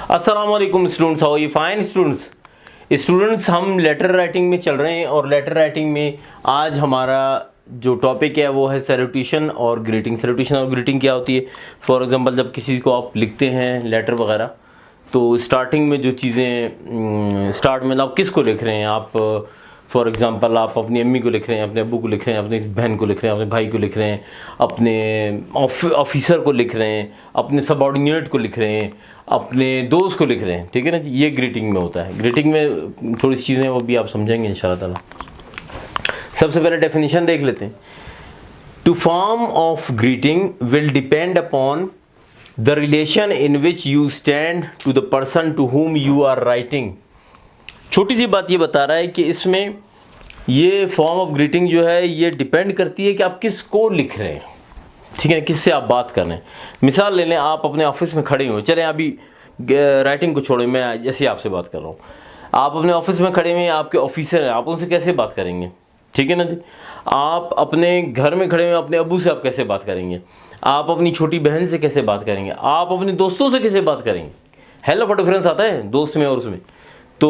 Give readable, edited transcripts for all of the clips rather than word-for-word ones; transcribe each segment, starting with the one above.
अस्सलाम वालेकुम students, how are you? Fine students, हम लेटर राइटिंग में चल रहे हैं और लेटर राइटिंग में आज हमारा जो टॉपिक है वो है सैल्यूटेशन और ग्रीटिंग। सैल्यूटेशन और ग्रीटिंग क्या होती है? फॉर एग्जांपल जब किसी को आप लिखते हैं लेटर वगैरह, तो स्टार्टिंग में जो चीज़ें स्टार्ट में आप किसको लिख रहे हैं? आप फॉर एग्जांपल आप अपनी अम्मी को लिख रहे हैं, अपने अब्बू को लिख रहे हैं, अपनी बहन को लिख रहे हैं, अपने भाई को लिख रहे हैं, अपने ऑफिसर को लिख रहे हैं, अपने सबऑर्डिनेट को लिख रहे हैं, अपने दोस्त को लिख रहे हैं। ठीक है ना, ये ग्रीटिंग में होता है। ग्रीटिंग में थोड़ी सी चीज़ें वो भी आप समझेंगे इंशाल्लाह ताला। सबसे पहले डेफिनेशन देख लेते हैं। To form of greeting will depend upon the relation in which you stand to the person to whom you are writing. छोटी सी बात ये बता रहा है कि इसमें ये फॉर्म ऑफ ग्रीटिंग जो है ये डिपेंड करती है कि आप किसको लिख रहे हैं। ठीक है, किससे आप बात कर रहे हैं। मिसाल ले लें, आप अपने ऑफिस में खड़े हुए, चलें अभी राइटिंग को छोड़ें, मैं जैसे आपसे बात कर रहा हूँ। आप अपने ऑफिस में खड़े हुए हैं, आपके ऑफिसर हैं, आप उनसे कैसे बात करेंगे? ठीक है ना जी। आप अपने घर में खड़े हुए हैं, अपने अब्बू से आप कैसे बात करेंगे? आप अपनी छोटी बहन से कैसे बात करेंगे? आप अपने दोस्तों से कैसे बात करेंगे? हेलो का डिफरेंस आता है दोस्त में और उसमें, तो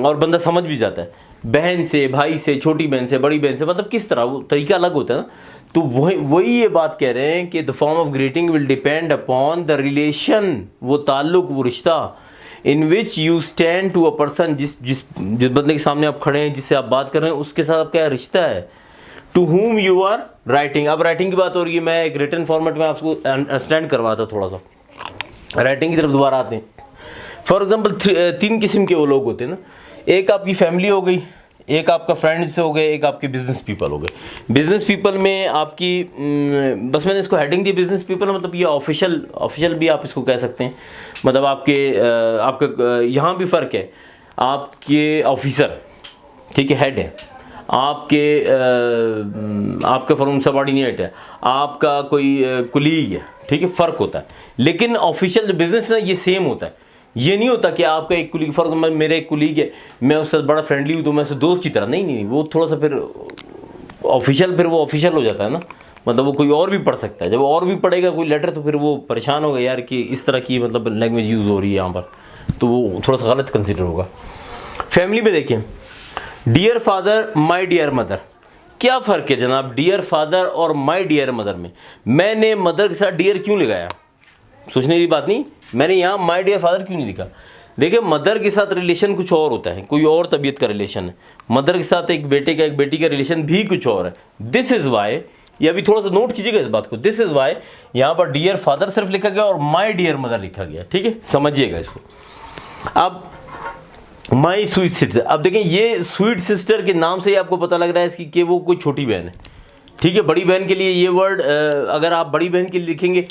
और बंदा समझ भी जाता है। बहन से, भाई से, छोटी बहन से, बड़ी बहन से, मतलब किस तरह वो तरीका अलग होता है ना। तो वही ये बात कह रहे हैं कि the form of greeting will depend upon the relation, वो ताल्लुक, वो रिश्ता, in which you stand to a person, जिस बंदे के सामने आप खड़े हैं, जिससे आप बात कर रहे हैं, उसके साथ आपका रिश्ता है। To whom you are writing. अब राइटिंग की बात हो रही है, मैं एक रिटन फॉर्मेट में आपको अंडरस्टैंड करवाता थोड़ा सा। राइटिंग की तरफ दोबारा आते हैं। फॉर एग्जाम्पल 3 किस्म के वो लोग होते हैं ना। एक आपकी फैमिली हो गई, एक आपका फ्रेंड्स हो गए, एक आपके बिजनेस पीपल हो गए। बिजनेस पीपल में आपकी बस मैंने इसको हेडिंग दी बिजनेस पीपल, मतलब ये ऑफिशियल भी आप इसको कह सकते हैं। मतलब आपके यहाँ भी फ़र्क है। आपके ऑफिसर, ठीक है, हेड है, आपका फॉर्म सबऑर्डिनेट है, आपका कोई कुलीग है, ठीक है, फ़र्क होता है। लेकिन ऑफिशियल जो बिजनेस है ना, ये सेम होता है। ये नहीं होता कि आपका एक कुलीग, फॉर एग्जाम्पल मेरे एक कुलीग है, मैं उससे बड़ा फ्रेंडली हूँ तो मैं उससे दोस्त की तरह, नहीं, वो थोड़ा सा फिर वो ऑफिशियल हो जाता है ना। मतलब वो कोई और भी पढ़ सकता है। जब और भी पढ़ेगा कोई लेटर तो फिर वो परेशान होगा यार कि इस तरह की मतलब लैंग्वेज यूज़ हो रही है यहाँ पर, तो वो थोड़ा सा गलत कंसिडर होगा। फैमिली में देखिए, dear father, my dear mother, क्या फ़र्क है जनाब डियर फादर और माई डियर मदर में? मैंने मदर के साथ डियर क्यों लगाया? सोचने की बात नहीं। मैंने यहाँ माय डियर फादर क्यों नहीं लिखा? देखिए, मदर के साथ रिलेशन कुछ और होता है, कोई और तबीयत का रिलेशन है। मदर के साथ एक बेटे का, एक बेटी का रिलेशन भी कुछ और है। दिस इज़ वाई, ये अभी थोड़ा सा नोट कीजिएगा इस बात को। दिस इज़ वाई यहाँ पर डियर फादर सिर्फ लिखा गया और माय डियर मदर लिखा गया। ठीक है, समझिएगा इसको। अब माई स्वीट सिस्टर, अब देखें ये स्वीट सिस्टर के नाम से ही आपको पता लग रहा है इसकी कि वो कोई छोटी बहन है। ठीक है, बड़ी बहन के लिए ये वर्ड अगर आप बड़ी बहन के लिए लिखेंगे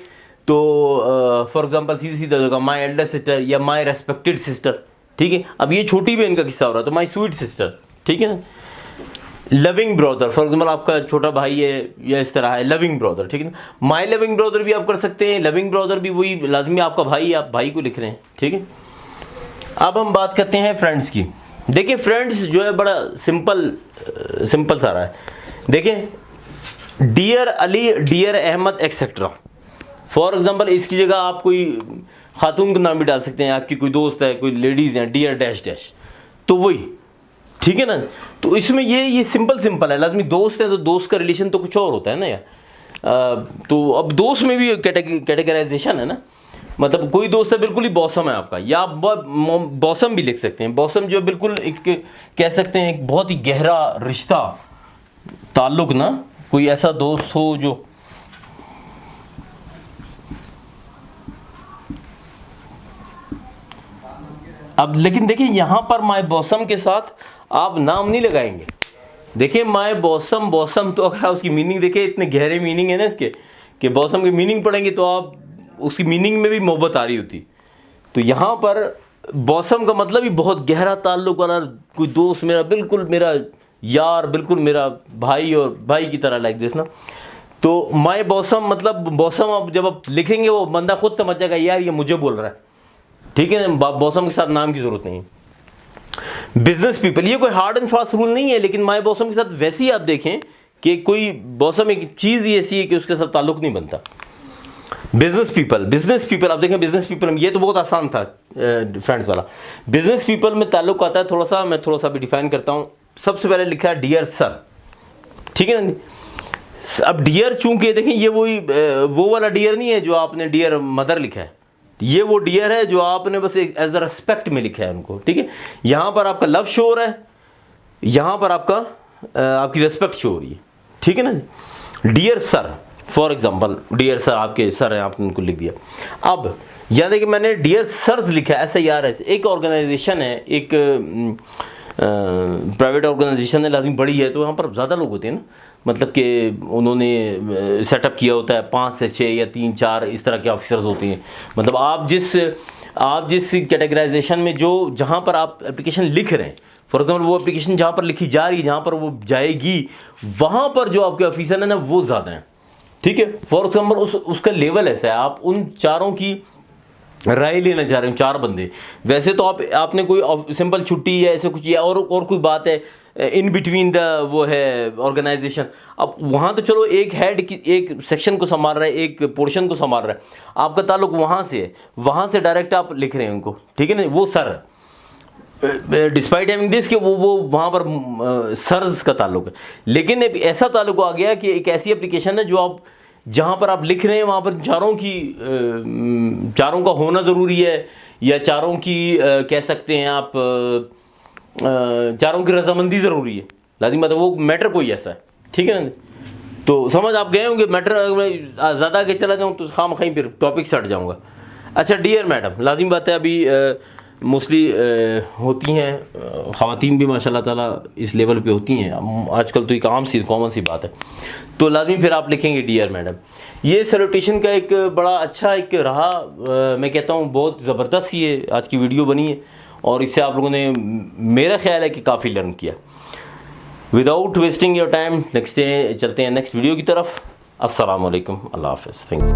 तो फॉर एग्जांपल सीधा होगा माई एल्डर सिस्टर या माई रेस्पेक्टेड सिस्टर। ठीक है, अब ये छोटी बहन का किस्सा हो रहा है तो माई स्वीट सिस्टर। ठीक है ना। लविंग ब्रदर, फॉर एग्जांपल आपका छोटा भाई है या इस तरह है, लविंग ब्रदर। ठीक है ना। माई लविंग ब्रदर भी आप कर सकते हैं, लविंग ब्रदर भी वही लाजमी आपका भाई, आप भाई को लिख रहे हैं। ठीक है, अब हम बात करते हैं फ्रेंड्स की। देखिए, फ्रेंड्स जो है बड़ा सिंपल सारा है। देखिए, dear Ali, dear Ahmed etcetera. For example इसकी जगह आप कोई खातून का नाम भी डाल सकते हैं, आपकी कोई दोस्त है, कोई लेडीज़ हैं, डियर डैश डैश, तो वही। ठीक है ना। तो इसमें ये सिंपल है। लाजमी दोस्त है तो दोस्त का रिलेशन तो कुछ और होता है ना यार। तो अब दोस्त में भी कैटेगराइजेशन है ना। मतलब कोई दोस्त है बिल्कुल ही बॉसम है आपका, या आप बॉसम भी लिख सकते हैं। बॉसम जो बिल्कुल एक कह सकते हैं एक बहुत ही गहरा रिश्ता, ताल्लुक ना, कोई ऐसा दोस्त हो जो अब लेकिन देखिए यहाँ पर माय बॉसम के साथ आप नाम नहीं लगाएंगे। देखिए माय बॉसम तो अगर उसकी मीनिंग देखिए, इतने गहरे मीनिंग है ना इसके कि बॉसम की मीनिंग पढ़ेंगे तो आप उसकी मीनिंग में भी मोहब्बत आ रही होती। तो यहाँ पर बॉसम का मतलब ही बहुत गहरा ताल्लुक वाला कोई दोस्त, मेरा बिल्कुल मेरा यार, बिल्कुल मेरा भाई और भाई की तरह, लाइक दिस ना। तो माय बॉसम मतलब बॉसम आप जब आप लिखेंगे वो बंदा खुद समझ जाएगा यार ये मुझे बोल रहा है। ठीक है, बॉसम के साथ नाम की जरूरत नहीं। बिजनेस पीपल, ये कोई हार्ड एंड फास्ट रूल नहीं है, लेकिन माय बॉसम के साथ वैसे ही आप देखें कि कोई बॉसम एक चीज़ ही ऐसी है कि उसके साथ ताल्लुक नहीं बनता। बिजनेस पीपल, अब देखें बिजनेस पीपल, ये तो बहुत आसान था फ्रेंड्स वाला। बिजनेस पीपल में ताल्लुक आता है थोड़ा सा, मैं थोड़ा सा भी डिफाइन करता हूँ। सबसे पहले लिखा है डियर सर, ठीक है ना। अब डियर चूंकि देखें ये वो वाला डियर नहीं है जो आपने डियर मदर लिखा है, ये वो डियर है जो आपने बस एक एज अ रिस्पेक्ट में लिखा है उनको, ठीक है। यहाँ पर आपका लव शो हो रहा है, यहाँ पर आपकी रिस्पेक्ट शो हो रही है, ठीक है ना। Dear sir for example, dear sir आपके सर हैं, आपने उनको लिख दिया। अब यहाँ देखिए मैंने डियर सर्स लिखा है, SIRS, एक ऑर्गेनाइजेशन है, एक प्राइवेट ऑर्गेनाइजेशन है, लाजिम बड़ी है, तो यहाँ पर ज़्यादा लोग होते हैं ना, मतलब कि उन्होंने सेटअप किया होता है 5 से 6 या 3-4 इस तरह के ऑफिसर्स होते हैं। मतलब आप जिस कैटेगराइजेशन में जहाँ पर आप एप्लीकेशन लिख रहे हैं, फॉर एग्जाम्पल वो एप्लीकेशन जहाँ पर लिखी जा रही है, जहाँ पर वो जाएगी, वहाँ पर जो आपके ऑफिसर है ना वो ज़्यादा हैं, ठीक है। फॉर एग्जाम्पल उसका लेवल ऐसा है, आप उन चारों की राय लेना चाह रहे हैं, 4 बंदे। वैसे तो आपने कोई सिंपल छुट्टी या ऐसे कुछ या और कोई बात है इन बिटवीन द वो है ऑर्गेनाइजेशन, अब वहाँ तो चलो एक हेड की एक सेक्शन को संभाल रहा है, एक पोर्शन को संभाल रहा है, आपका ताल्लुक वहाँ से है, वहाँ से डायरेक्ट आप लिख रहे हैं उनको, ठीक है ना, वो सर। डिस्पाइट हैविंग दिस कि वो वहाँ पर सर्स का ताल्लुक है। लेकिन ऐसा ताल्लुक आ गया कि एक ऐसी एप्लीकेशन है जो आप जहाँ पर आप लिख रहे हैं वहाँ पर चारों का होना ज़रूरी है, या चारों की कह सकते हैं आप चारों की रजामंदी ज़रूरी है, लाजिम मतलब वो मैटर कोई ऐसा है, ठीक है ना। तो समझ आप गए होंगे, मैटर ज़्यादा आगे चला जाऊँ तो खाम खाई फिर टॉपिक से हट जाऊँगा। अच्छा डियर मैडम, लाजिम बात है, अभी मोस्टली होती हैं ख़वातीन भी माशाल्लाह ताला इस लेवल पे होती हैं आजकल, तो एक कॉमन सी बात है, तो लाजमी फिर आप लिखेंगे डियर मैडम। ये सैल्यूटेशन का एक बड़ा अच्छा एक रहा, मैं कहता हूँ बहुत ज़बरदस्त ये आज की वीडियो बनी है, और इससे आप लोगों ने मेरा ख्याल है कि काफ़ी लर्न किया। Without wasting your time next day चलते हैं नेक्स्ट वीडियो की तरफ। अस्सलाम वालेकुम, अल्लाह हाफ़िज़, थैंक यू।